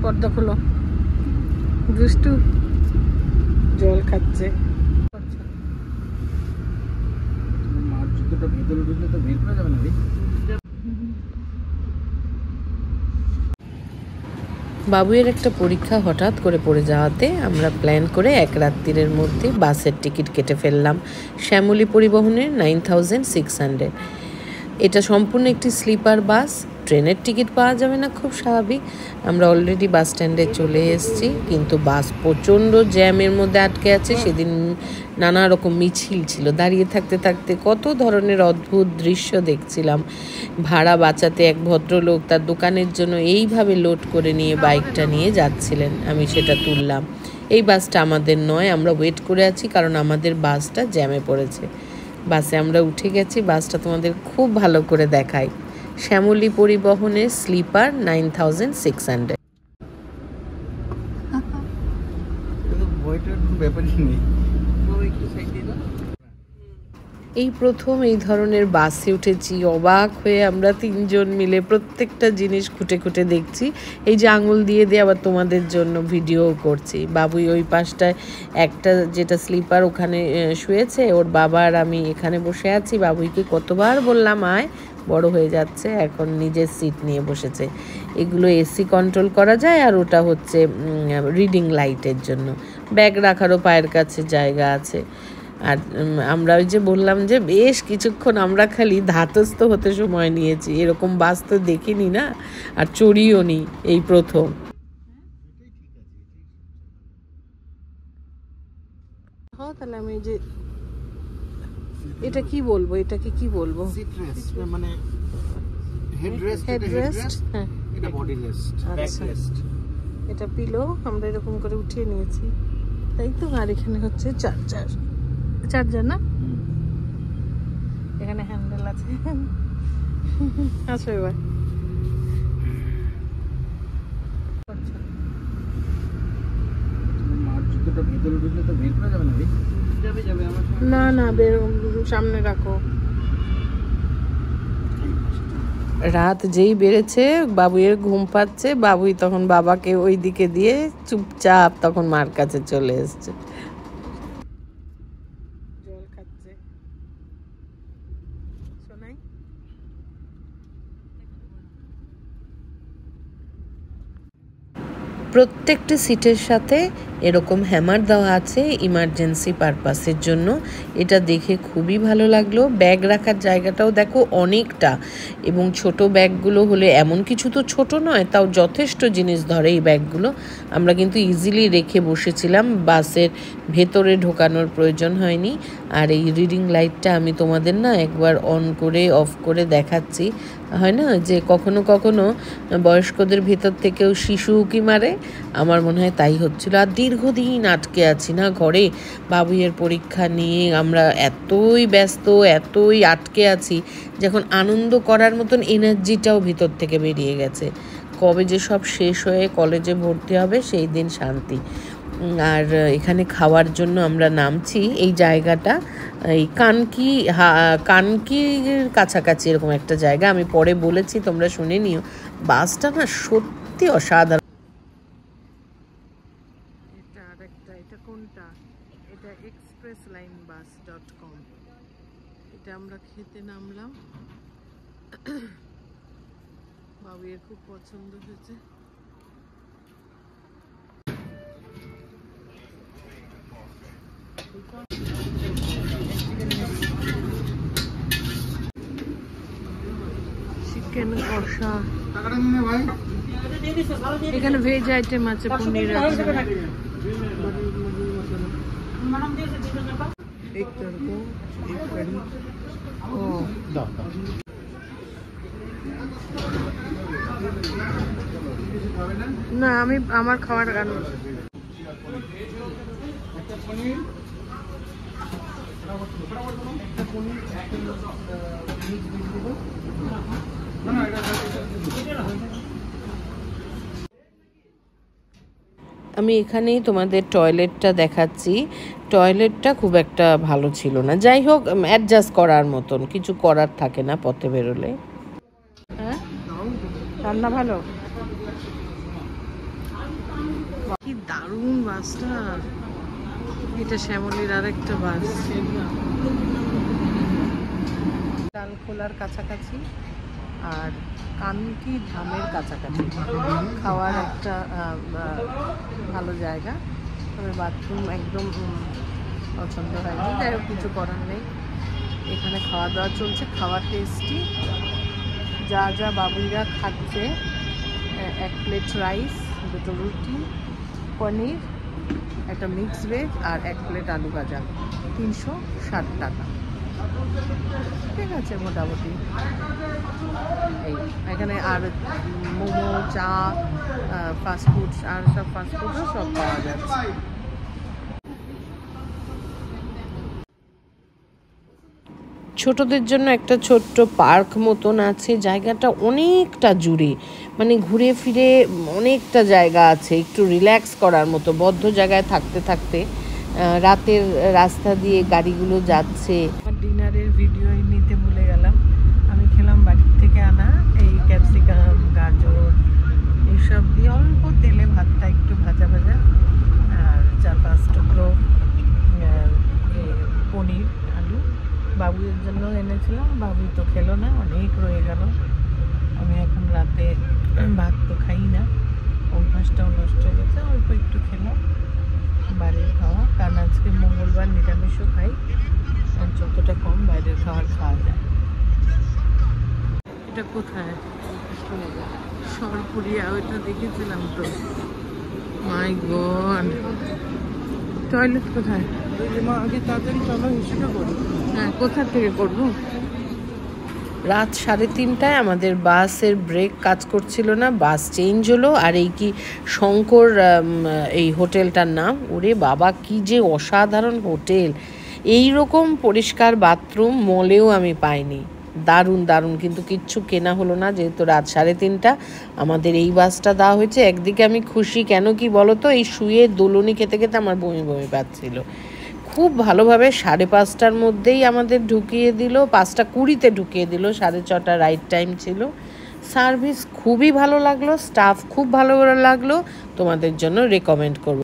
পর্দা খোলো। দুষ্টু জল খাচ্ছে। বাবুয়ের একটা পরীক্ষা হঠাৎ করে পড়ে যাওয়াতে আমরা প্ল্যান করে এক রাত্রির মধ্যে বাসের টিকিট কেটে ফেললাম শ্যামলী পরিবহনের 9600। এটা সম্পূর্ণ একটি স্লিপার বাস, ট্রেনের টিকিট পাওয়া যাবে না, খুব স্বাভাবিক। আমরা অলরেডি বাস স্ট্যান্ডে চলে এসেছি, কিন্তু বাস প্রচণ্ড জ্যামের মধ্যে আটকে আছে। সেদিন নানা রকম মিছিল ছিল, দাঁড়িয়ে থাকতে থাকতে কত ধরনের অদ্ভুত দৃশ্য দেখছিলাম। ভাড়া বাঁচাতে এক ভদ্রলোক তার দোকানের জন্য এইভাবে লোড করে নিয়ে বাইকটা নিয়ে যাচ্ছিলেন, আমি সেটা তুললাম। এই বাসটা আমাদের নয়, আমরা ওয়েট করে আছি কারণ আমাদের বাসটা জ্যামে পড়েছে। বাসে আমরা উঠে গেছি, বাসটা তোমাদের খুব ভালো করে দেখাই। শ্যামলী পরিবহনের স্লিপার 9600। এই প্রথম এই ধরনের বাসে উঠেছি, অবাক হয়ে আমরা তিনজন মিলে প্রত্যেকটা জিনিস খুঁটে খুঁটে দেখছি। এই যে আঙুল দিয়ে দিয়ে আবার তোমাদের জন্য ভিডিও করছি। বাবুই ওই পাশটায় একটা যেটা স্লিপার ওখানে শুয়েছে, ওর বাবা আর আমি এখানে বসে আছি। বাবুইকে কতবার বললাম আয়, বড় হয়ে যাচ্ছে, এখন নিজের সিট নিয়ে বসেছে। এগুলো এসি কন্ট্রোল করা যায়, আর ওটা হচ্ছে রিডিং লাইটের জন্য। ব্যাগ রাখারও পায়ের কাছে জায়গা আছে। আর আমরা ওই যে বললাম যে বেশ কিছুক্ষণ আমরা খালি ধাতস্থ হতে সময় নিয়েছি, এরকম বাস তো দেখিনি না, আর চড়িও নি, এই প্রথম। তাহলে আমি যে এটা কি বলবো, এটাকে কি বলবো? মানে হেডরেস্ট, হ্যাঁ, এটা বডি রেস্ট, ব্যাক রেস্ট। এটা পিলো আমরা এরকম করে উঠিয়ে নিয়েছি, তাই তো। আর এখানে হচ্ছে চার্জার না, এখানে হ্যান্ডেল আছে। আচ্ছা, এবার না না বের, সামনে রাখো। রাত যেই বেড়েছে, বাবুইয়ের ঘুম পাচ্ছে, বাবুই তখন বাবাকে ওই দিকে দিয়ে চুপচাপ তখন মার কাছে চলে এসছে, জল খাচ্ছে। শোনাই প্রত্যেকটি সিটের সাথে এরকম হ্যামার দেওয়া আছে ইমার্জেন্সি পারপাসের জন্য। এটা দেখে খুবই ভালো লাগলো। ব্যাগ রাখার জায়গাটাও দেখো অনেকটা, এবং ছোট ব্যাগগুলো হলে, এমন কিছু তো ছোট নয়, তাও যথেষ্ট জিনিস ধরে এই ব্যাগগুলো। আমরা কিন্তু ইজিলি রেখে বসেছিলাম, বাসের ভেতরে ঢোকানোর প্রয়োজন হয়নি। আর এই রিডিং লাইটটা আমি তোমাদের না একবার অন করে অফ করে দেখাচ্ছি। হয় না যে কখনো কখনো বয়স্কদের ভেতর থেকেও শিশু উকি মারে, আমার মনে হয় তাই হচ্ছিল। আর দীর্ঘদিন আটকে আছি না ঘরে, বাবুইয়ের পরীক্ষা নিয়ে আমরা এতই ব্যস্ত, এতই আটকে আছি, যখন আনন্দ করার মতন এনার্জিটাও ভিতর থেকে বেরিয়ে গেছে। কবে যে সব শেষ হয়ে কলেজে ভর্তি হবে সেই দিন শান্তি। আর এখানে খাওয়ার জন্য আমরা নামছি। এই জায়গাটা এই কানকির কাছাকাছি এরকম একটা জায়গা, আমি পরে বলেছি, তোমরা শুনে নিও। বাসটা না সত্যি অসাধারণ। এটা আরেকটা, এটা কোনটা? এটা expresslinebus.com। এটা আমরা খেতে নামলাম, বাবুয়ের খুব পছন্দ হয়েছে। চিকেন কষা, এখানে ভেজ আইটেম আছে, পনির আছে। না, আমি আমার খাওয়ার গান আমি এখানেই তোমাদের টয়লেটটা দেখাচ্ছি। টয়লেটটা খুব একটা ভালো ছিল না, যাই হোক অ্যাডজাস্ট করার মতন, কিছু করার থাকে না পথে বেরোলে। হ্যাঁ, রান্না ভালো। দারুণ বাসটা। এটা শ্যামলীর আরেকটা বাস। ডালখোলার কাছাকাছি আর কানকি ধামের কাছাকাছি খাওয়ার একটা ভালো জায়গা। তবে বাথরুম একদম পছন্দ হয়নি, যাই হোক কিছু করার নেই। এখানে খাওয়া দাওয়া চলছে, খাওয়া টেস্টি। যা যা বাবুইরা খাচ্ছে, 1 প্লেট রাইস, 2টো রুটি, পনির, একটা মিক্স ভেজ আর 1 প্লেট আলু ভাজা, 360 টাকা। ঠিক আছে মোটামুটি। এই এখানে আর মোমো, চা, ফাস্টফুড আর সব ফাস্টফুডও সব পাওয়া যাচ্ছে। ছোটদের জন্য একটা ছোট্ট পার্ক মতন আছে, জায়গাটা অনেকটা জুড়ে, মানে ঘুরে ফিরে অনেকটা জায়গা আছে, একটু রিল্যাক্স করার মতো। বদ্ধ জায়গায় থাকতে থাকতে রাতের রাস্তা দিয়ে গাড়িগুলো যাচ্ছে। ডিনারের ভিডিও নিতে ভুলে গেলাম। আমি খেলাম বাড়ির থেকে আনা এই ক্যাপসিকাম, গাজর এইসব দিয়ে অল্প তেলে ভাতটা একটু ভাজা ভাজা, আর 4-5 টুকরো পনির, আলু। বাবুদের জন্য এনেছিলাম, বাবু তো খেলো না, অনেক রয়ে গেল। আমি এখন রাতে ভাত তো খাই না, অভ্যাসটাও নষ্ট হয়ে গেছে, অল্প একটু খেলাম বাড়ির খাওয়া। কারণ আজকে মঙ্গলবার, নিরামিষও খাই, যতটা কম বাইরের খাবার খাওয়া যায়। এটা কোথায়? সরপুরিয়া, ওইটা দেখেছিলাম তো। মাই গড, টয়লেট কোথায়? আগে তাড়াতাড়ি চলো, হিসেবে করি। হ্যাঁ, কোথা থেকে করবো? রাত 3:30টায় আমাদের বাসের ব্রেক কাজ করছিল না, বাস চেঞ্জ হলো। আর এই কি শঙ্কর এই হোটেলটার নাম, ওরে বাবা কি যে অসাধারণ হোটেল! এই রকম পরিষ্কার বাথরুম মলেও আমি পাইনি। দারুণ দারুণ, কিন্তু কিচ্ছু কেনা হলো না যেহেতু রাত 3:30। আমাদের এই বাসটা দেওয়া হয়েছে। একদিকে আমি খুশি, কেন কি বলো তো, এই শুয়ে দোলনি খেতে খেতে আমার বমি বমি পাচ্ছিল। খুব ভালোভাবে 5:30টার মধ্যেই আমাদের ঢুকিয়ে দিল, 5:20-তে ঢুকিয়ে দিল, 6:30 রাইট টাইম ছিল। সার্ভিস খুবই ভালো লাগলো, স্টাফ খুব ভালো লাগলো, তোমাদের জন্য রেকমেন্ড করব।